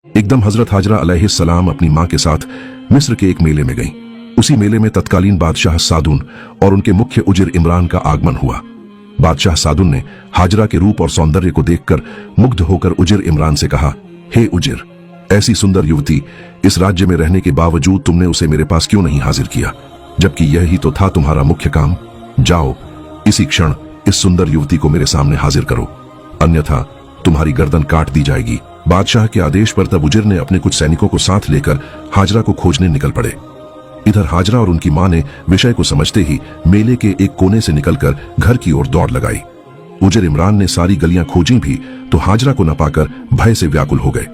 एकदम हजरत हाजरा अलैहिस्सलाम अपनी मां के साथ मिस्र के एक मेले में गईं। उसी मेले में तत्कालीन बादशाह सादुन और उनके मुख्य उजिर इमरान का आगमन हुआ। बादशाह सादुन ने हाजरा के रूप और सौंदर्य को देखकर मुग्ध होकर उजिर इमरान से कहा, हे उजिर, ऐसी सुंदर युवती इस राज्य में रहने के बावजूद तुमने उसे मेरे पास क्यों नहीं हाजिर किया, जबकि यही तो था तुम्हारा मुख्य काम। जाओ, इसी क्षण इस सुंदर युवती को मेरे सामने हाजिर करो, अन्यथा तुम्हारी गर्दन काट दी जाएगी। बादशाह के आदेश पर तब उजिर ने अपने कुछ सैनिकों को साथ लेकर हाजरा को खोजने निकल पड़े। इधर हाजरा और उनकी मां ने विषय को समझते ही मेले के एक कोने से निकलकर घर की ओर दौड़ लगाई। उजिर इमरान ने सारी गलियां खोजी भी तो हाजरा को न पाकर भय से व्याकुल हो गए।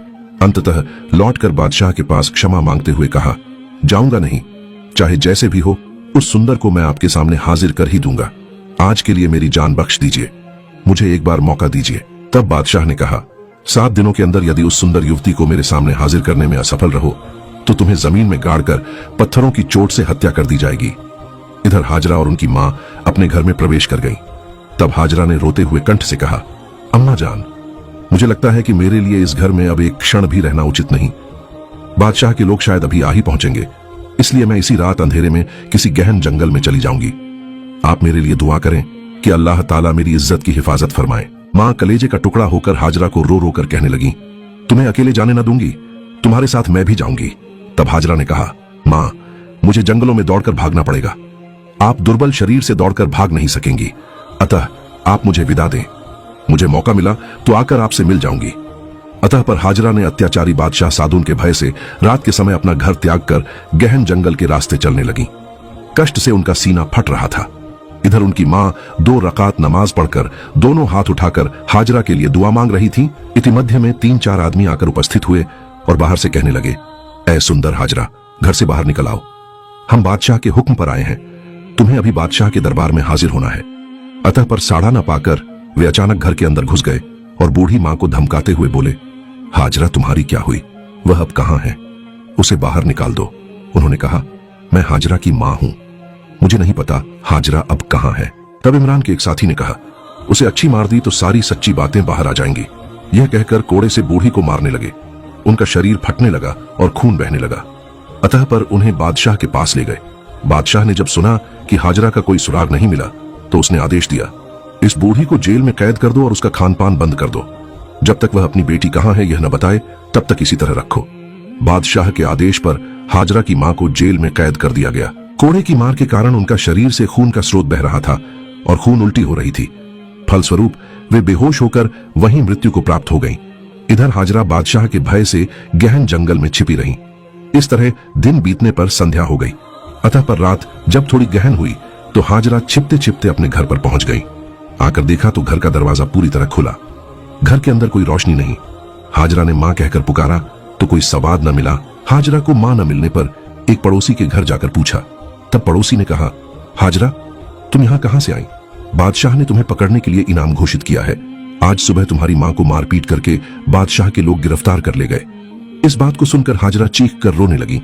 अंततः लौटकर बादशाह के पास क्षमा मांगते हुए कहा, जाऊंगा नहीं, चाहे जैसे भी हो उस सुंदर को मैं आपके सामने हाजिर कर ही दूंगा। आज के लिए मेरी जान बख्श दीजिए, मुझे एक बार मौका दीजिए। तब बादशाह ने कहा, 7 दिनों के अंदर यदि उस सुंदर युवती को मेरे सामने हाजिर करने में असफल रहो तो तुम्हें जमीन में गाड़कर पत्थरों की चोट से हत्या कर दी जाएगी। इधर हाजरा और उनकी मां अपने घर में प्रवेश कर गईं। तब हाजरा ने रोते हुए कंठ से कहा, अम्मा जान, मुझे लगता है कि मेरे लिए इस घर में अब एक क्षण भी रहना उचित नहीं। बादशाह के लोग शायद अभी आ ही पहुंचेंगे, इसलिए मैं इसी रात अंधेरे में किसी गहन जंगल में चली जाऊंगी। आप मेरे लिए दुआ करें कि अल्लाह ताला मेरी इज्जत की हिफाजत फरमाए। मां कलेजे का टुकड़ा होकर हाजरा को रो रो कर कहने लगी, तुम्हें अकेले जाने न दूंगी, तुम्हारे साथ मैं भी जाऊंगी। तब हाजरा ने कहा, मां, मुझे जंगलों में दौड़कर भागना पड़ेगा, आप दुर्बल शरीर से दौड़कर भाग नहीं सकेंगी, अतः आप मुझे विदा दें, मुझे मौका मिला तो आकर आपसे मिल जाऊंगी। अतः पर हाजरा ने अत्याचारी बादशाह सादुन के भय से रात के समय अपना घर त्याग कर गहन जंगल के रास्ते चलने लगी। कष्ट से उनका सीना फट रहा था। इधर उनकी मां 2 रकात नमाज पढ़कर दोनों हाथ उठाकर हाजरा के लिए दुआ मांग रही थी। इतिमध्य में 3-4 आदमी आकर उपस्थित हुए और बाहर से कहने लगे, ऐ सुंदर हाजरा, घर से बाहर निकल आओ, हम बादशाह के हुक्म पर आए हैं, तुम्हें अभी बादशाह के दरबार में हाजिर होना है। अतः पर साड़ा न पाकर वे अचानक घर के अंदर घुस गए और बूढ़ी मां को धमकाते हुए बोले, हाजरा तुम्हारी क्या हुई, वह अब कहां है, उसे बाहर निकाल दो। उन्होंने कहा, मैं हाजरा की मां हूं, मुझे नहीं पता हाजरा अब कहां है। तब इमरान के एक साथी ने कहा, उसे अच्छी मार दी तो सारी सच्ची बातें बाहर आ जाएंगी। यह कहकर कोड़े से बूढ़ी को मारने लगे। उनका शरीर फटने लगा और खून बहने लगा। अतः पर उन्हें बादशाह के पास ले गए। बादशाह ने जब सुना कि हाजरा का कोई सुराग नहीं मिला तो उसने आदेश दिया, इस बूढ़ी को जेल में कैद कर दो और उसका खान पान बंद कर दो। जब तक वह अपनी बेटी कहां है यह न बताए तब तक इसी तरह रखो। बादशाह के आदेश पर हाजरा की मां को जेल में कैद कर दिया गया। कोड़े की मार के कारण उनका शरीर से खून का स्रोत बह रहा था और खून उल्टी हो रही थी। फलस्वरूप वे बेहोश होकर वहीं मृत्यु को प्राप्त हो गईं। इधर हाजरा बादशाह के भय से गहन जंगल में छिपी रहीं। इस तरह दिन बीतने पर संध्या हो गई। अतः पर रात जब थोड़ी गहन हुई तो हाजरा छिपते छिपते अपने घर पर पहुंच गई। आकर देखा तो घर का दरवाजा पूरी तरह खुला, घर के अंदर कोई रोशनी नहीं। हाजरा ने मां कहकर पुकारा तो कोई सवाद न मिला। हाजरा को मां न मिलने पर एक पड़ोसी के घर जाकर पूछा। तब पड़ोसी ने कहा, हाजरा तुम यहां कहां से आई, बादशाह ने तुम्हें पकड़ने के लिए इनाम घोषित किया है। आज सुबह तुम्हारी मां को मारपीट करके बादशाह के लोग गिरफ्तार कर ले गए। इस बात को सुनकर हाजरा चीख कर रोने लगी।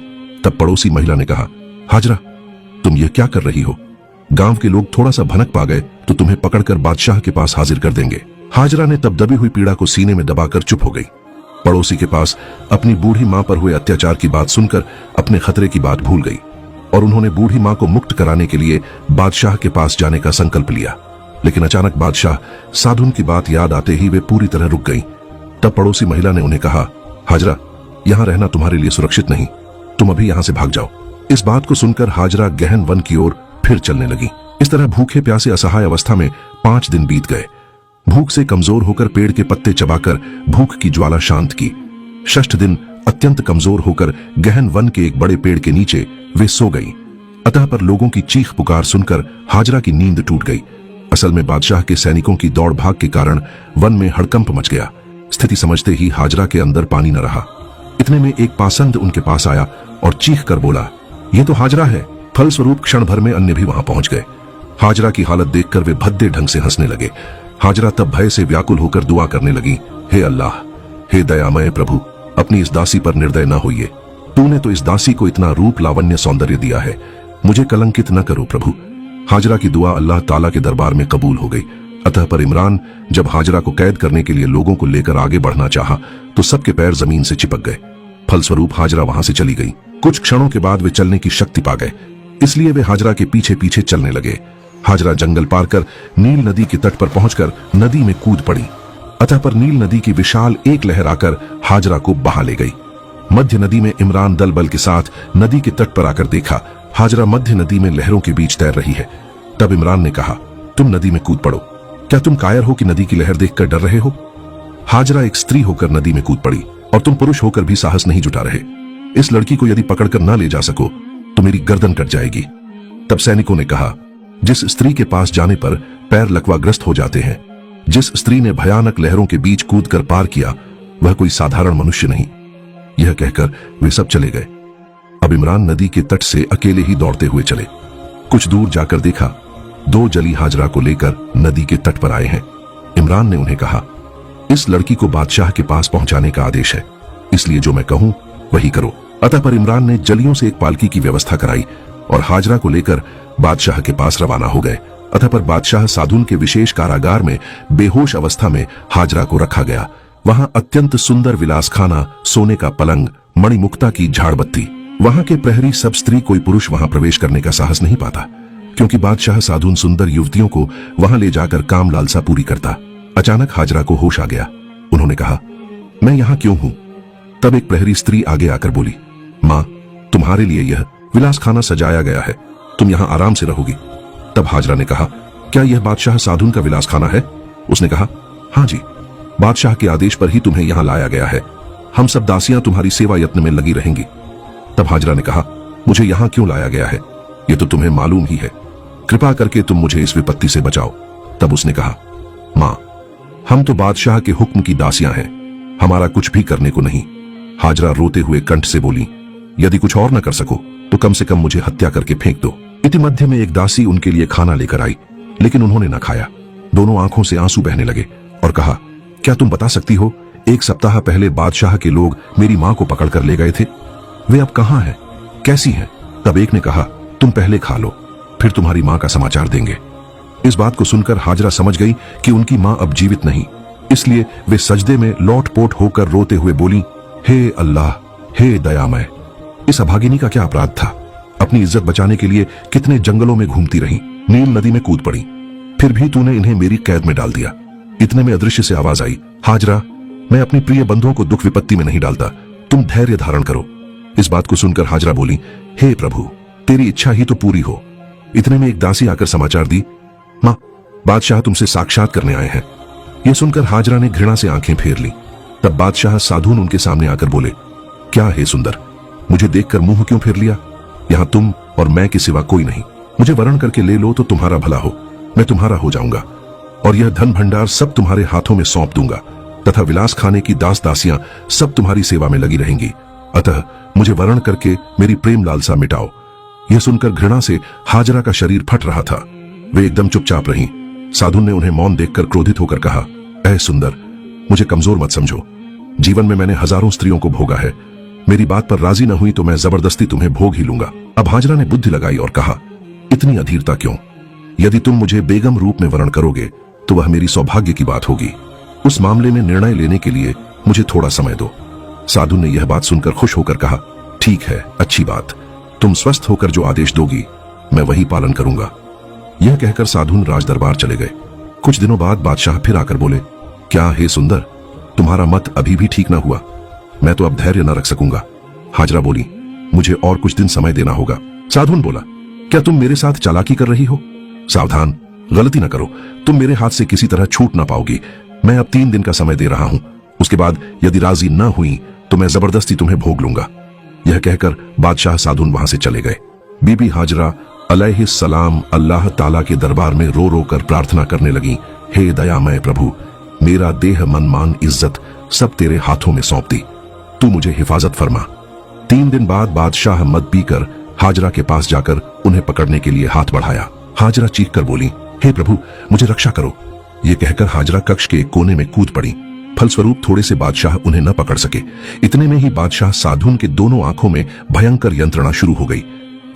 तब पड़ोसी महिला ने कहा, हाजरा तुम ये क्या कर रही हो, गांव के लोग थोड़ा सा भनक पा गए तो तुम्हें पकड़कर बादशाह के पास हाजिर कर देंगे। हाजरा ने तब दबी हुई पीड़ा को सीने में दबाकर चुप हो गई। पड़ोसी के पास अपनी बूढ़ी मां पर हुए अत्याचार की बात सुनकर अपने खतरे की बात भूल गई और उन्होंने बूढ़ी मां को मुक्त कराने के लिए बादशाह के पास जाने का संकल्प लिया। लेकिन अचानक बादशाह साधुन की बात याद आते ही वे पूरी तरह रुक गईं। तब पड़ोसी महिला ने उन्हें कहा, हाजरा यहां रहना तुम्हारे लिए सुरक्षित नहीं, तुम अभी यहां से भाग जाओ। इस बात को सुनकर हाजरा गहन वन की ओर फिर चलने लगी। इस तरह भूखे प्यासे असहाय अवस्था में 5 दिन बीत गए। भूख से कमजोर होकर पेड़ के पत्ते चबाकर भूख की ज्वाला शांत की। 6ठ दिन अत्यंत कमजोर होकर गहन वन के एक बड़े पेड़ के नीचे वे सो गईं। अतः पर लोगों की चीख पुकार सुनकर हाजरा की नींद टूट गई। असल में बादशाह के सैनिकों की दौड़ भाग के कारण वन में हड़कंप मच गया। स्थिति समझते ही हाजरा के अंदर पानी न रहा। इतने में एक पासंद उनके पास आया और चीख कर बोला, यह तो हाजरा है। फलस्वरूप क्षण भर में अन्य भी वहां पहुंच गए। हाजरा की हालत देखकर वे भद्दे ढंग से हंसने लगे। हाजरा तब भय से व्याकुल होकर दुआ करने लगी, हे अल्लाह, हे दयामय प्रभु, अपनी इस दासी पर निर्दय न होइए। तूने तो इस दासी को इतना रूप लावण्य सौंदर्य दिया है, मुझे कलंकित न करो प्रभु। हाजरा की दुआ अल्लाह ताला के दरबार में कबूल हो गई। अतः पर इमरान जब हाजरा को कैद करने के लिए लोगों को लेकर आगे बढ़ना चाहा तो सबके पैर जमीन से चिपक गए। फलस्वरूप हाजरा वहां से चली गई। कुछ क्षणों के बाद वे चलने की शक्ति पा गए, इसलिए वे हाजरा के पीछे पीछे चलने लगे। हाजरा जंगल पार कर नील नदी के तट पर पहुंचकर नदी में कूद पड़ी। अतः पर नील नदी की विशाल एक लहर आकर हाजरा को बहा ले गई। मध्य नदी में इमरान दल बल के साथ नदी के तट पर आकर देखा हाजरा मध्य नदी में लहरों के बीच तैर रही है। तब इमरान ने कहा, तुम नदी में कूद पड़ो। क्या तुम कायर हो कि नदी की लहर देखकर डर रहे हो? हाजरा एक स्त्री होकर नदी में कूद पड़ी और तुम पुरुष होकर भी साहस नहीं जुटा रहे। इस लड़की को यदि पकड़कर ना ले जा सको तो मेरी गर्दन कट जाएगी। तब सैनिकों ने कहा, जिस स्त्री के पास जाने पर पैर लकवाग्रस्त हो जाते हैं, जिस स्त्री ने भयानक लहरों के बीच कूदकर पार किया, वह कोई साधारण मनुष्य नहीं। यह कहकर वे सब चले गए। अब इमरान नदी के तट से अकेले ही दौड़ते हुए चले। कुछ दूर जाकर देखा 2 जली हाजरा को लेकर नदी के तट पर आए हैं। इमरान ने उन्हें कहा, इस लड़की को बादशाह के पास पहुंचाने का आदेश है, इसलिए जो मैं कहूं वही करो। अतः पर इमरान ने जलियों से एक पालकी की व्यवस्था कराई और हाजरा को लेकर बादशाह के पास रवाना हो गए। अतः पर बादशाह साधुन के विशेष कारागार में बेहोश अवस्था में हाजरा को रखा गया। वहां अत्यंत सुंदर विलासखाना, सोने का पलंग, मणिमुक्ता की झाड़बत्ती। वहां के प्रहरी सब स्त्री कोई पुरुष वहां प्रवेश करने का साहस नहीं पाता, क्योंकि बादशाह साधुन सुंदर युवतियों को वहां ले जाकर काम लालसा पूरी करता। अचानक हाजरा को होश आ गया। उन्होंने कहा, मैं यहां क्यों हूं? तब एक प्रहरी स्त्री आगे आकर बोली, मां, तुम्हारे लिए यह विलासखाना सजाया गया है, तुम यहां आराम से रहोगी। तब हाजरा ने कहा, क्या यह बादशाह साधुन का विलासखाना है? उसने कहा, हां जी, बादशाह के आदेश पर ही तुम्हें यहां लाया गया है। हम सब दासियां तुम्हारी सेवा यत्न में लगी रहेंगी। तब हाजरा ने कहा, मुझे यहां क्यों लाया गया है, यह तो तुम्हें मालूम ही है। कृपा करके तुम मुझे इस विपत्ति से बचाओ। तब उसने कहा, मां, हम तो बादशाह के हुक्म की दासियां हैं, हमारा कुछ भी करने को नहीं। हाजरा रोते हुए कंठ से बोली, यदि कुछ और न कर सको तो कम से कम मुझे हत्या करके फेंक दो। इतिमध्य में एक दासी उनके लिए खाना लेकर आई, लेकिन उन्होंने न खाया। दोनों आंखों से आंसू बहने लगे और कहा, क्या तुम बता सकती हो, 1 सप्ताह पहले बादशाह के लोग मेरी मां को पकड़कर ले गए थे, वे अब कहां हैं, कैसी हैं? तब एक ने कहा, तुम पहले खा लो, फिर तुम्हारी मां का समाचार देंगे। इस बात को सुनकर हाजरा समझ गई कि उनकी मां अब जीवित नहीं, इसलिए वे सजदे में लौटपोट होकर रोते हुए बोली, हे अल्लाह, हे दयामय, इस अभागिनी का क्या अपराध था? अपनी इज्जत बचाने के लिए कितने जंगलों में घूमती रही, नील नदी में कूद पड़ी, फिर भी तूने इन्हें मेरी कैद में डाल दिया। इतने में अदृश्य से आवाज आई, हाजरा, मैं अपनी प्रिय बंधुओं को दुख विपत्ति में नहीं डालता, तुम धैर्य धारण करो। इस बात को सुनकर हाजरा बोली, हे प्रभु, तेरी इच्छा ही तो पूरी हो। इतने में एक दासी आकर समाचार दी, मां, बादशाह तुमसे साक्षात करने आए हैं। यह सुनकर हाजरा ने घृणा से आंखें फेर ली। तब बादशाह साधुन उनके सामने आकर बोले, क्या है सुंदर, मुझे देखकर मुंह क्यों फेर लिया? यहां तुम और मैं के सिवा कोई नहीं। मुझे वरण करके ले लो तो तुम्हारा भला हो, मैं तुम्हारा हो जाऊंगा और यह धन भंडार सब तुम्हारे हाथों में सौंप दूंगा तथा विलास खाने की दास दासियां सब तुम्हारी सेवा में लगी रहेंगी। अतः मुझे वरण करके मेरी प्रेम लालसा मिटाओ। यह सुनकर घृणा से हाजरा का शरीर फट रहा था। वे एकदम चुपचाप रहीं। साधुन ने उन्हें मौन देखकर क्रोधित होकर कहा, ऐ सुंदर, मुझे कमजोर मत समझो। जीवन में मैंने हजारों स्त्रियों को भोगा है, मेरी बात पर राजी न हुई तो मैं जबरदस्ती तुम्हें भोग ही लूंगा। अब हाजरा ने बुद्धि लगाई और कहा, इतनी अधीरता क्यों? यदि तुम मुझे बेगम रूप में वरण करोगे तो वह मेरी सौभाग्य की बात होगी। उस मामले में निर्णय लेने के लिए मुझे थोड़ा समय दो। साधु ने यह बात सुनकर खुश होकर कहा, ठीक है, अच्छी बात, तुम स्वस्थ होकर जो आदेश दोगी मैं वही पालन करूंगा। यह कहकर साधुन राजदरबार चले गए। कुछ दिनों बाद बादशाह फिर आकर बोले, क्या हे सुंदर, तुम्हारा मत अभी भी ठीक ना हुआ? मैं तो अब धैर्य न रख सकूंगा। हाजरा बोली, मुझे और कुछ दिन समय देना होगा। साधुन बोला, क्या तुम मेरे साथ चालाकी कर रही हो? सावधान, गलती न करो, तुम मेरे हाथ से किसी तरह छूट ना पाओगी। मैं अब 3 दिन का समय दे रहा हूं, उसके बाद यदि राजी न हुई तो मैं जबरदस्ती तुम्हें भोग लूंगा। यह कहकर बादशाह साधुन वहां से चले गए। बीबी हाजरा अलैहिस्सलाम अल्लाह ताला के दरबार में रो रो कर प्रार्थना करने लगी, हे दयामय प्रभु, मेरा देह मन मान इज्जत सब तेरे हाथों में सौंप दी, तू मुझे हिफाजत फरमा। 3 दिन बाद बादशाह मद पीकर हाजरा के पास जाकर उन्हें पकड़ने के लिए हाथ बढ़ाया। हाजरा चीख कर बोली, हे प्रभु, मुझे रक्षा करो। यह कहकर हाजरा कक्ष के एक कोने में कूद पड़ी। फलस्वरूप थोड़े से बादशाह उन्हें न पकड़ सके। इतने में ही बादशाह साधुन के दोनों आंखों में भयंकर यंत्रणा शुरू हो गई।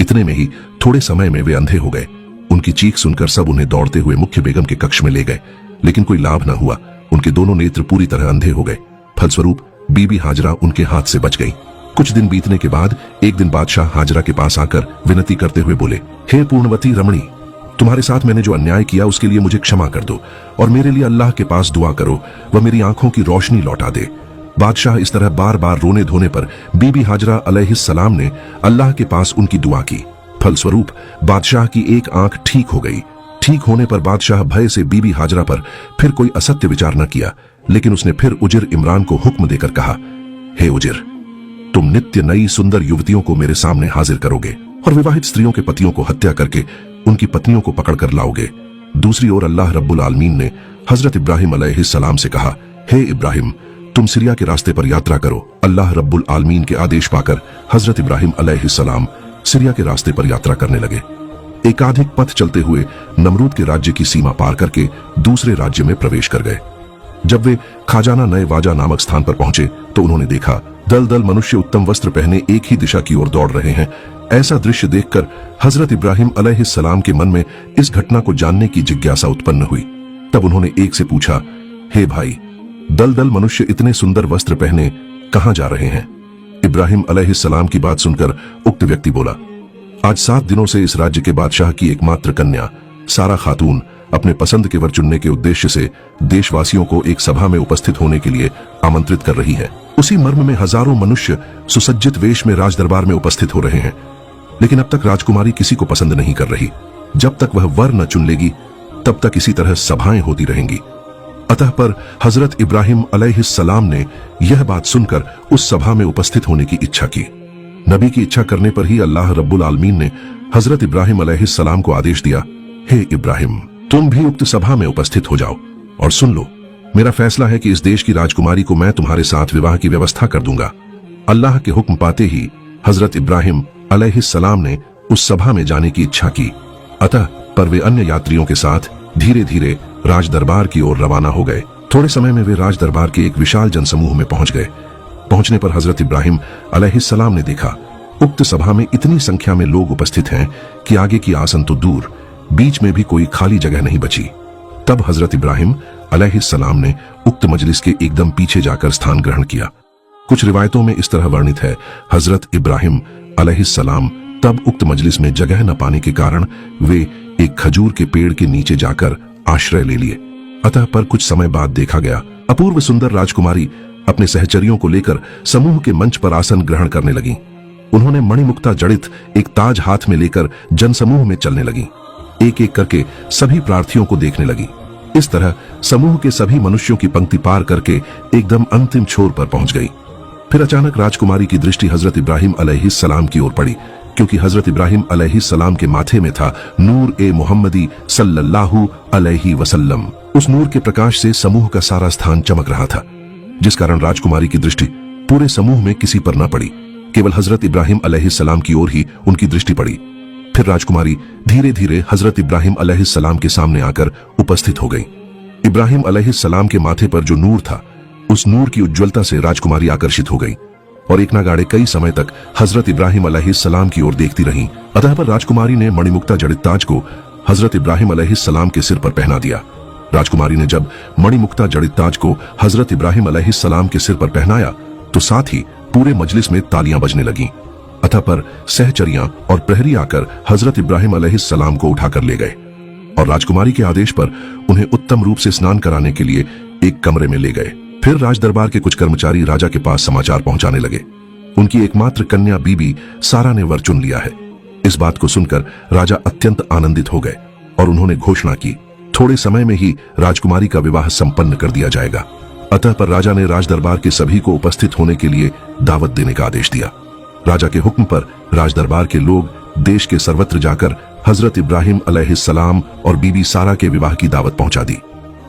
इतने में ही थोड़े समय में वे अंधे हो गए। उनकी चीख सुनकर सब उन्हें दौड़ते हुए मुख्य बेगम के कक्ष में ले गए, लेकिन कोई लाभ न हुआ। उनके दोनों नेत्र पूरी तरह अंधे हो गए। फलस्वरूप बीबी हाजरा उनके हाथ से बच गई। कुछ दिन बीतने के बाद एक दिन बादशाह हाजरा के पास आकर विनती करते हुए बोले, हे पूर्णवती रमणी, तुम्हारे साथ मैंने जो अन्याय किया उसके लिए मुझे क्षमा कर दो और मेरे लिए अल्लाह के पास दुआ करो, वह मेरी आंखों की रोशनी लौटा दे। बादशाह इस तरह बार बार रोने धोने पर बीबी हाजरा अलैहिस्सलाम ने अल्लाह के पास उनकी दुआ की। फलस्वरूप बादशाह की एक आंख ठीक हो गई। ठीक होने पर बादशाह भय से बीबी हाजरा पर फिर कोई असत्य विचार न किया, लेकिन उसने फिर उजिर इमरान को हुक्म देकर कहा, हे उजिर, तुम नित्य नई सुंदर युवतियों को मेरे सामने हाजिर करोगे और विवाहित स्त्रियों के पतियों को हत्या करके उनकी पत्नियों को पकड़कर लाओगे। दूसरी ओर अल्लाह रब्बुल आलमीन ने हजरत इब्राहिम अलैहिस्सलाम से कहा, हे इब्राहिम, तुम सीरिया के रास्ते पर यात्रा करो। अल्लाह रब्बुल आलमीन के आदेश पाकर हजरत इब्राहिम अलैहिस्सलाम सीरिया के रास्ते पर यात्रा करने लगे। एकाधिक पथ चलते हुए नमरूद के राज्य की सीमा पार करके दूसरे राज्य में प्रवेश कर गए। जब वे खाजाना नए वाजा नामक स्थान पर पहुंचे तो उन्होंने देखा दल दल मनुष्य उत्तम वस्त्र पहने एक ही दिशा की ओर दौड़ रहे हैं। ऐसा दृश्य देखकर हजरत इब्राहिम अलैहिस्सलाम के मन में इस घटना को जानने की जिज्ञासा उत्पन्न हुई। तब उन्होंने एक से पूछा, हे भाई, दल दल मनुष्य इतने सुंदर वस्त्र पहने कहां जा रहे हैं? इब्राहिम अलैहिस्सलाम की बात सुनकर उक्त व्यक्ति बोला, आज 7 दिनों से इस राज्य के बादशाह की एकमात्र कन्या सारा खातून अपने पसंद के वर चुनने के उद्देश्य से देशवासियों को एक सभा में उपस्थित होने के लिए आमंत्रित कर रही है। उसी मर्म में हजारों मनुष्य सुसज्जित वेश में राजदरबार में उपस्थित हो रहे हैं, लेकिन अब तक राजकुमारी किसी को पसंद नहीं कर रही। जब तक वह वर न चुन लेगी तब तक इसी तरह सभाएं होती रहेंगी। अतः पर हजरत इब्राहिम अलैहिस्सलाम ने यह बात सुनकर उस सभा में उपस्थित होने की इच्छा की। नबी की इच्छा करने पर ही अल्लाह रब्बुल आलमीन ने हजरत इब्राहिम अलैहिस्सलाम को आदेश दिया, हे इब्राहिम, तुम भी उक्त सभा में उपस्थित हो जाओ और सुन लो, मेरा फैसला है कि इस देश की राजकुमारी को मैं तुम्हारे साथ विवाह की व्यवस्था कर दूंगा। अल्लाह के हुक्म पाते ही हजरत इब्राहिम अलैहिस्सलाम ने उस सभा में जाने की इच्छा की। अतः पर वे अन्य यात्रियों के साथ धीरे धीरे राज दरबार की ओर रवाना हो गए। थोड़े समय में वे राज दरबार के एक विशाल जनसमूह में पहुंच गए। पहुंचने पर हजरत इब्राहिम अलैहिस्सलाम ने देखा उक्त सभा में इतनी संख्या में लोग उपस्थित हैं कि आगे की आसन तो दूर, बीच में भी कोई खाली जगह नहीं बची। तब हजरत इब्राहिम अलैहिस्सलाम ने उक्त मजलिस के एकदम पीछे जाकर स्थान ग्रहण किया। कुछ रिवायतों में इस तरह वर्णित है, हजरत इब्राहिम अलैहिस्सलाम तब उक्त मजलिस में जगह न पाने के कारण वे एक खजूर के पेड़ के नीचे जाकर आश्रय ले लिए। अतः पर कुछ समय बाद देखा गया अपूर्व सुंदर राजकुमारी अपने सहचरियों को लेकर समूह के मंच पर आसन ग्रहण करने लगी। उन्होंने मणिमुक्ता जड़ित एक ताज हाथ में लेकर जनसमूह में चलने लगी। एक एक करके सभी प्रार्थियों को देखने लगी। इस तरह समूह के सभी मनुष्यों की पंक्ति पार करके एकदम अंतिम छोर पर पहुंच गई। फिर अचानक राजकुमारी की दृष्टि हजरत इब्राहिम अलैहिस्सलाम की ओर पड़ी, क्योंकि हजरत इब्राहिम अलैहिस्सलाम के माथे में था नूर ए मोहम्मदी सल्लल्लाहु अलैहि वसल्लम। उस नूर के प्रकाश से समूह का सारा स्थान चमक रहा था, जिस कारण राजकुमारी की दृष्टि पूरे समूह में किसी पर न पड़ी, केवल हजरत इब्राहिम अलैहिस्सलाम की ओर ही उनकी दृष्टि पड़ी। फिर राजकुमारी धीरे धीरे हजरत इब्राहिम अलैहिस्सलाम के सामने आकर उपस्थित हो गई। इब्राहिम अलैहिस्सलाम के माथे पर जो नूर था, उस नूर की उज्ज्वलता से राजकुमारी आकर्षित हो गई और एक नागाड़े कई समय तक हजरत इब्राहिम अलैहिस्सलाम की ओर देखती रही। अतः पर राजकुमारी ने मणिमुक्ता जड़ित ताज को हजरत इब्राहिम अलैहिस्सलाम के सिर पर पहना दिया। राजकुमारी ने जब मणिमुक्ता जड़ित ताज को हजरत इब्राहिम अलैहिस्सलाम के सिर पर पहनाया तो साथ ही पूरे मजलिस में तालियां बजने लगीं। अतः पर सहचरियां और प्रहरी आकर हजरत इब्राहिम अलैहिस्सलाम को उठाकर ले गए और राजकुमारी के आदेश पर उन्हें उत्तम रूप से स्नान कराने के लिए एक कमरे में ले गए। फिर राज दरबार के कुछ कर्मचारी राजा के पास समाचार पहुंचाने लगे। उनकी एकमात्र कन्या बीबी सारा ने वर चुन लिया है। इस बात को सुनकर राजा अत्यंत आनंदित हो गए और उन्होंने घोषणा की, थोड़े समय में ही राजकुमारी का विवाह संपन्न कर दिया जाएगा। अतः पर राजा ने राज दरबार के सभी को उपस्थित होने के लिए दावत देने का आदेश दिया। राजा के हुक्म पर राज दरबार के लोग देश के सर्वत्र जाकर हजरत इब्राहिम अलैहिस्सलाम और बीबी सारा के विवाह की दावत पहुंचा दी।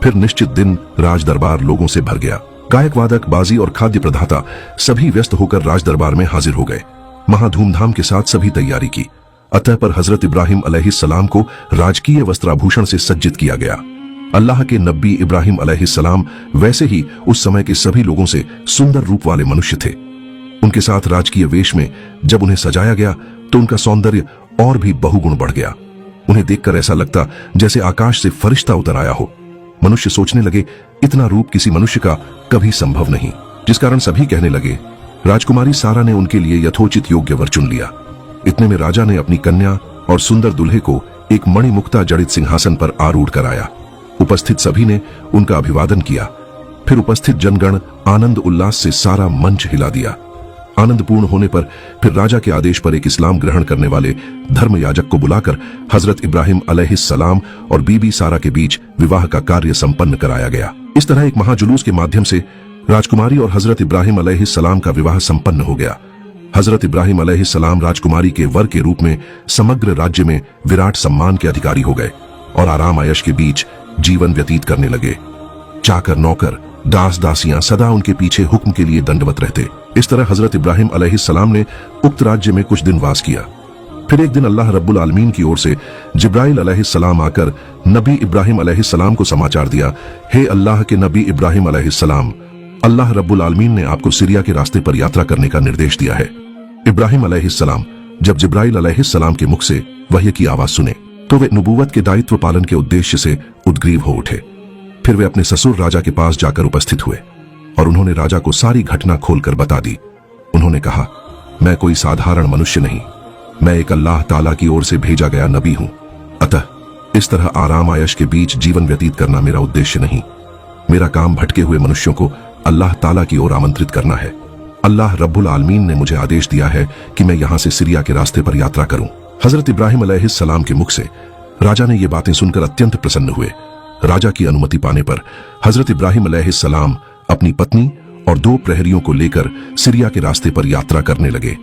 फिर निश्चित दिन राज दरबार लोगों से भर गया। गायक वादक, बाजी और खाद्य प्रदाता सभी व्यस्त होकर राज दरबार में हाजिर हो गए। महा धूमधाम के साथ सभी तैयारी की। अतः पर हजरत इब्राहिम अलैहिस्सलाम को राजकीय वस्त्राभूषण से सज्जित किया गया। अल्लाह के नबी इब्राहिम अलैहिस्सलाम वैसे ही उस समय के सभी लोगों से सुंदर रूप वाले मनुष्य थे। उनके साथ राजकीय वेश में जब उन्हें सजाया गया तो उनका सौंदर्य और भी बहुगुण बढ़ गया। उन्हें देखकर ऐसा लगता जैसे आकाश से फरिश्ता उतर आया हो। मनुष्य सोचने लगे इतना रूप किसी मनुष्य का कभी संभव नहीं, जिस कारण सभी कहने लगे राजकुमारी सारा ने उनके लिए यथोचित योग्य वर चुन लिया। इतने में राजा ने अपनी कन्या और सुंदर दुल्हे को एक मणिमुक्ता जड़ित सिंहासन पर आरूढ़ कराया। उपस्थित सभी ने उनका अभिवादन किया। फिर उपस्थित जनगण आनंद उल्लास से सारा मंच हिला दिया। आनंद पूर्ण होने पर फिर राजा के आदेश पर एक इस्लाम ग्रहण करने वाले धर्म याजक को बुलाकर हजरत इब्राहिम अलैहिस्सलाम और बीबी सारा के बीच विवाह का कार्य संपन्न कराया गया। इस तरह एक महाजुलूस के माध्यम से राजकुमारी और हजरत इब्राहिम अलैहिस्सलाम का विवाह संपन्न हो गया। हजरत इब्राहिम अलैहिस्सलाम राजकुमारी के वर के रूप में समग्र राज्य में विराट सम्मान के अधिकारी हो गए और आराम आयश के बीच जीवन व्यतीत करने लगे। चाकर नौकर दास दासियां सदा उनके पीछे हुक्म के लिए दंडवत रहते। इस तरह हजरत इब्राहिम अलैहिस्सलाम ने उक्त राज्य में कुछ दिन वास किया। फिर एक दिन अल्लाह रब्बुल आलमीन की ओर से जिब्राइल अलैहिस्सलाम आकर नबी इब्राहिम अलैहिस्सलाम को समाचार दिया, हे अल्लाह के नबी इब्राहिम अलैहिस्सलाम, अल्लाह रब्बुल आलमीन ने आपको सीरिया के रास्ते पर यात्रा करने का निर्देश दिया है। इब्राहिम अलैहिस्सलाम जब जिब्राइल अलैहिस्सलाम के मुख से वह्य की आवाज सुने तो वे नबूवत के दायित्व पालन के उद्देश्य से उद्ग्रीव हो उठे। फिर वे अपने ससुर राजा के पास जाकर उपस्थित हुए और उन्होंने राजा को सारी घटना खोलकर बता दी। उन्होंने कहा, मैं कोई साधारण मनुष्य नहीं, मैं एक अल्लाह ताला की ओर से भेजा गया नबी हूं। अतः इस तरह आराम आयश के बीच जीवन व्यतीत करना मेरा उद्देश्य नहीं। मेरा काम भटके हुए मनुष्यों को अल्लाह ताला की ओर आमंत्रित करना है। अल्लाह रब्बुल आलमीन ने मुझे आदेश दिया है कि मैं यहां से सीरिया के रास्ते पर यात्रा करूं। हजरत इब्राहिम अलैहिस्सलाम के मुख से राजा ने ये बातें सुनकर अत्यंत प्रसन्न हुए। राजा की अनुमति पाने पर हजरत इब्राहिम अलैहिस्सलाम अपनी पत्नी और 2 प्रहरियों को लेकर सीरिया के रास्ते पर यात्रा करने लगे।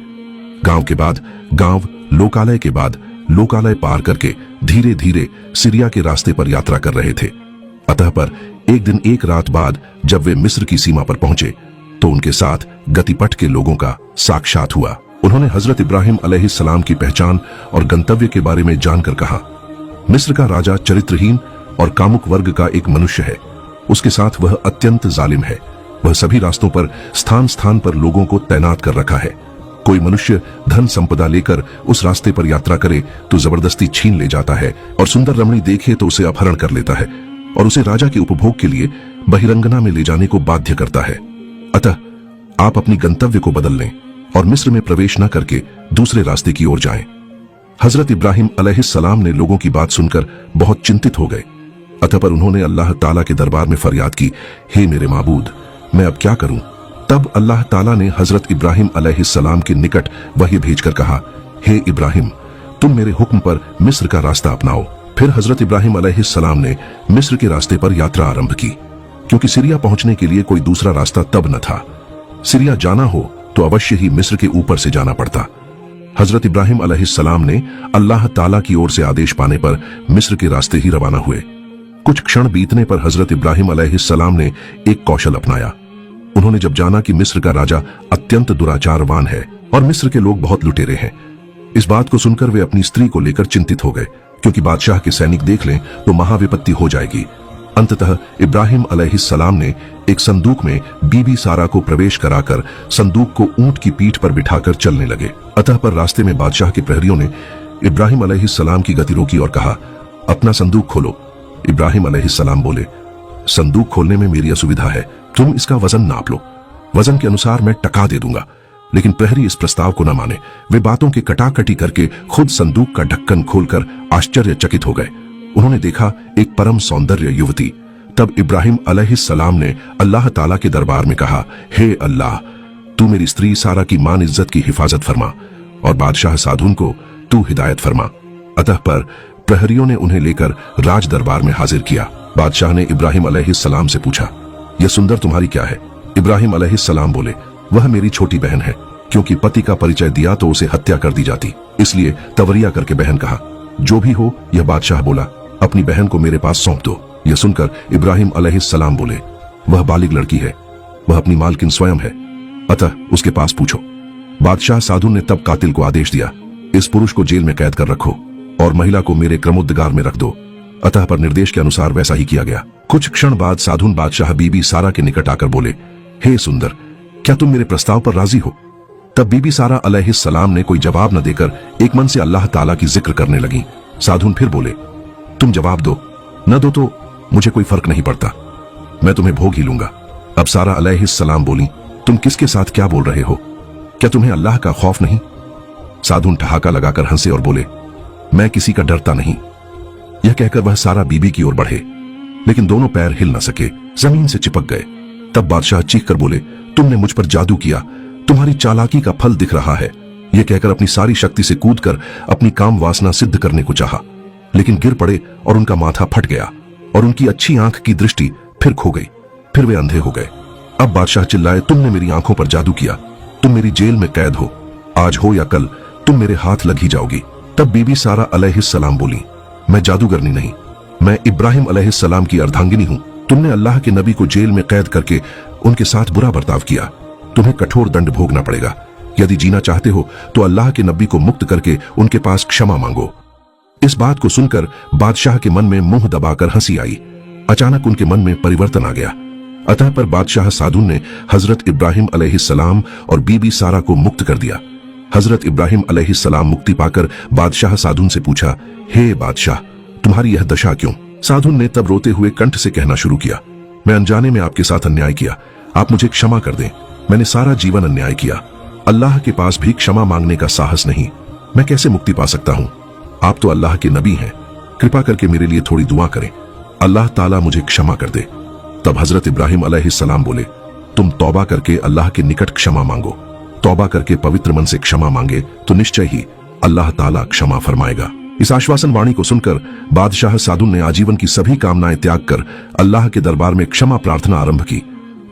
गांव के बाद गांव, लोकालय के बाद लोकालय पार करके धीरे धीरे सीरिया के रास्ते पर यात्रा कर रहे थे। अतः पर एक दिन एक रात बाद जब वे मिस्र की सीमा पर पहुंचे तो उनके साथ गतिपथ के लोगों का साक्षात हुआ। उन्होंने हजरत इब्राहिम अलैहिस्सलाम की पहचान और गंतव्य के बारे में जानकर कहा, मिस्र का राजा चरित्रहीन और कामुक वर्ग का एक मनुष्य है। उसके साथ वह अत्यंत जालिम है। वह सभी रास्तों पर स्थान स्थान पर लोगों को तैनात कर रखा है। कोई मनुष्य धन संपदा लेकर उस रास्ते पर यात्रा करे तो जबरदस्ती छीन ले जाता है और सुंदर रमणी देखे तो उसे अपहरण कर लेता है और उसे राजा के उपभोग के लिए बहिरंगना में ले जाने को बाध्य करता है। अतः आप अपनी गंतव्य को बदल लें और मिस्र में प्रवेश न करके दूसरे रास्ते की ओर जाएं। हजरत इब्राहिम अलैहिस्सलाम ने लोगों की बात सुनकर बहुत चिंतित हो गए। अतः पर उन्होंने अल्लाह ताला के दरबार में फरियाद की, हे मेरे माबूद, मैं अब क्या करूं? तब अल्लाह ताला ने हजरत इब्राहिम अलैहिस्सलाम के निकट वही भेजकर कहा, हे इब्राहिम, तुम मेरे हुक्म पर मिस्र का रास्ता अपनाओ। फिर हजरत इब्राहिम अलैहिस्सलाम ने मिस्र के रास्ते पर यात्रा आरंभ की, क्योंकि सीरिया पहुंचने के लिए कोई दूसरा रास्ता तब न था। सीरिया जाना हो तो अवश्य ही मिस्र के ऊपर से जाना पड़ता। हजरत इब्राहिम अलैहिस्सलाम ने अल्लाह ताला की ओर से आदेश पाने पर मिस्र के रास्ते ही रवाना हुए। कुछ क्षण बीतने पर हजरत इब्राहिम अलैहिस्सलाम ने एक कौशल अपनाया। उन्होंने जब जाना कि मिस्र का राजा अत्यंत दुराचारवान है और मिस्र के लोग बहुत लुटेरे हैं, इस बात को सुनकर वे अपनी स्त्री को लेकर चिंतित हो गए, क्योंकि बादशाह के सैनिक देख लें तो महाविपत्ति हो जाएगी। अंततः इब्राहिम अलैहिस्सलाम ने एक संदूक में बीबी सारा को प्रवेश कराकर संदूक को ऊंट की पीठ पर बिठाकर चलने लगे। अतः पर रास्ते में बादशाह के प्रहरियों ने इब्राहिम अलैहिस्सलाम की गति रोकी और कहा, अपना संदूक खोलो। इब्राहिम अलैहिस्सलाम बोले, संदूक खोलने में मेरी असुविधा है, तुम इसका वजन नाप लो, वजन के अनुसार मैं टका दे दूंगा। लेकिन प्रहरी इस प्रस्ताव को न माने। वे बातों की कटाकटी करके खुद संदूक का ढक्कन खोलकर आश्चर्यचकित हो गए। उन्होंने देखा एक परम सौंदर्य युवती। तब इब्राहिम अलैहिस्सलाम ने अल्लाह ताला के दरबार में कहा, हे अल्लाह, तू मेरी स्त्री सारा की मान इज्जत की हिफाजत फरमा और बादशाह साधुन को तू हिदायत फरमा। अतः पर प्रहरियों ने उन्हें लेकर राज दरबार में हाजिर किया। बादशाह ने इब्राहिम अलैहिस्सलाम से पूछा, यह सुंदर तुम्हारी क्या है? इब्राहिम अलैहिस्सलाम बोले, वह मेरी छोटी बहन है, क्योंकि पति का परिचय दिया तो उसे हत्या कर दी जाती, इसलिए तवरिया करके बहन कहा। जो भी हो, यह बादशाह बोला, अपनी बहन को मेरे पास सौंप दो। यह सुनकर इब्राहिम अलैहिस्सलाम बोले, वह बालिग लड़की है, वह अपनी मालकिन स्वयं है, अतः उसके पास पूछो। बादशाह साधु ने तब कातिल को आदेश दिया, इस पुरुष को जेल में कैद कर रखो और महिला को मेरे क्रमोद्गार में रख दो। अतः पर निर्देश के अनुसार वैसा ही किया गया। कुछ क्षण बाद साधुन बादशाह बीबी सारा के निकट आकर बोले, हे सुंदर, क्या तुम मेरे प्रस्ताव पर राजी हो? तब बीबी सारा अलैहिस्सलाम ने कोई जवाब न देकर एक मन से अल्लाह ताला की जिक्र करने लगी। साधुन फिर बोले, तुम जवाब दो, न दो तो मुझे कोई फर्क नहीं पड़ता, मैं तुम्हें भोग ही लूंगा। अब सारा अलैहिस्सलाम बोली, तुम किसके साथ क्या बोल रहे हो? क्या तुम्हें अल्लाह का खौफ नहीं? साधुन ठहाका लगाकर हंसे और बोले, मैं किसी का डरता नहीं। यह कहकर वह सारा बीबी की ओर बढ़े, लेकिन दोनों पैर हिल न सके, जमीन से चिपक गए। तब बादशाह चीख कर बोले, तुमने मुझ पर जादू किया, तुम्हारी चालाकी का फल दिख रहा है। यह कहकर अपनी सारी शक्ति से कूदकर अपनी काम वासना सिद्ध करने को चाहा, लेकिन गिर पड़े और उनका माथा फट गया और उनकी अच्छी आंख की दृष्टि फिर खो गई। फिर वे अंधे हो गए। अब बादशाह चिल्लाए, तुमने मेरी आंखों पर जादू किया, तुम मेरी जेल में कैद हो, आज हो या कल तुम मेरे हाथ लग ही जाओगी। तब बीबी सारा अलैहिस्सलाम बोली, मैं जादूगरनी नहीं, मैं इब्राहिम अलैहिस्सलाम की अर्धांगिनी हूं। तुमने अल्लाह के नबी को जेल में कैद करके उनके साथ बुरा बर्ताव किया, तुम्हें कठोर दंड भोगना पड़ेगा। यदि जीना चाहते हो तो अल्लाह के नबी को मुक्त करके उनके पास क्षमा मांगो। इस बात को सुनकर बादशाह के मन में मुंह दबाकर हंसी आई। अचानक उनके मन में परिवर्तन आ गया। अतः पर बादशाह साधुन ने हजरत इब्राहिम अलैहिस्सलाम और बीबी सारा को मुक्त कर दिया। हजरत इब्राहिम अलैहिस्सलाम मुक्ति पाकर बादशाह साधुन से पूछा, हे बादशाह, तुम्हारी यह दशा क्यों? साधुन ने तब रोते हुए कंठ से कहना शुरू किया, मैं अनजाने में आपके साथ अन्याय किया, आप मुझे क्षमा कर दें। मैंने सारा जीवन अन्याय किया, अल्लाह के पास भी क्षमा मांगने का साहस नहीं, मैं कैसे मुक्ति पा सकता हूं? आप तो अल्लाह के नबी हैं, कृपा करके मेरे लिए थोड़ी दुआ करें, अल्लाह ताला मुझे क्षमा कर दे। तब हजरत इब्राहिम अलैहिस्सलाम बोले, तुम तौबा करके अल्लाह के निकट क्षमा मांगो, तौबा करके पवित्र मन से क्षमा मांगे तो निश्चय ही अल्लाह ताला क्षमा फरमाएगा। इस आश्वासन वाणी को सुनकर बादशाह साधुन ने आजीवन की सभी कामनाएं त्याग कर अल्लाह के दरबार में क्षमा प्रार्थना आरंभ की।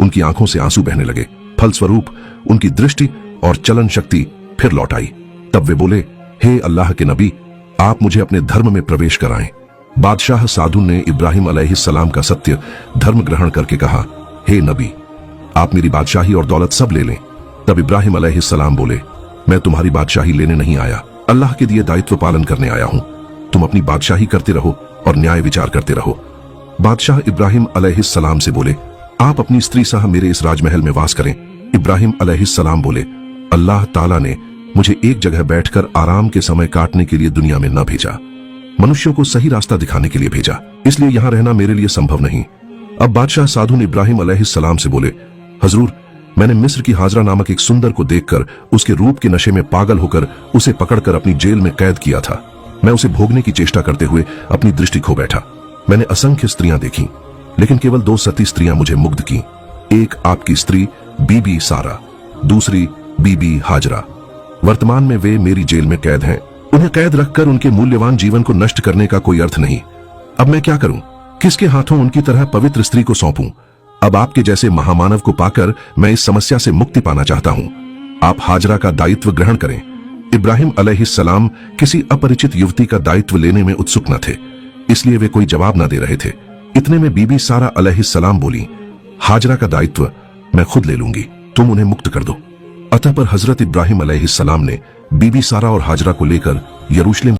उनकी आंखों से आंसू बहने लगे, फलस्वरूप उनकी दृष्टि और चलन शक्ति फिर लौट आई। तब वे बोले, हे अल्लाह के नबी, आप मुझे अपने धर्म में प्रवेश कराएं। बादशाह साधुन ने इब्राहिम अलैहिस्सलाम का सत्य धर्म ग्रहण करके कहा, हे नबी, आप मेरी बादशाही और दौलत सब ले लें। तब इब्राहिम अलैहिस्सलाम बोले, मैं तुम्हारी बादशाही लेने नहीं आया, अल्लाह के दिए दायित्व पालन करने आया हूं। तुम अपनी बादशाही करते रहो और न्याय विचार करते रहो। बादशाह इब्राहिम अलैहिस्सलाम से बोले, आप अपनी स्त्री सह मेरे इस राजमहल में वास करें। इब्राहिम अलैहिस्सलाम बोले, अल्लाह ताला ने मुझे एक जगह बैठकर आराम के समय काटने के लिए दुनिया में न भेजा, मनुष्यों को सही रास्ता दिखाने के लिए भेजा, इसलिए यहां रहना मेरे लिए संभव नहीं। अब बादशाह साधुन इब्राहिम अलैहिस्सलाम से बोले, हजूर, मैंने मिस्र की हाजरा नामक एक सुंदर को देखकर उसके रूप के नशे में पागल होकर उसे पकड़कर अपनी जेल में कैद किया था। मैं उसे भोगने की चेष्टा करते हुए अपनी दृष्टि खो बैठा। मैंने असंख्य स्त्रियां देखी, लेकिन केवल 2 सती स्त्रियां मुझे मुग्ध की। एक आपकी स्त्री बीबी सारा, दूसरी बीबी हाजरा। वर्तमान में वे मेरी जेल में कैद हैं। उन्हें कैद रखकर उनके मूल्यवान जीवन को नष्ट करने का कोई अर्थ नहीं। अब मैं क्या करूं? किसके हाथों उनकी तरह पवित्र स्त्री को सौंपूं? अब आपके जैसे महामानव को पाकर मैं इस समस्या से मुक्ति पाना चाहता हूं। आप हाजरा का दायित्व ग्रहण करें। इब्राहिम अलैहिस्सलाम किसी अपरिचित युवती का दायित्व लेने में उत्सुक न थे, इसलिए वे कोई जवाब न दे रहे थे। इतने में बीबी सारा अलैहिस्सलाम बोली, हाजरा का दायित्व मैं खुद ले लूंगी, तुम उन्हें मुक्त कर दो। अतः पर हजरत इब्राहिम अलैहिस्सलाम ने बीबी सारा और हाजरा को लेकर यरूशलेम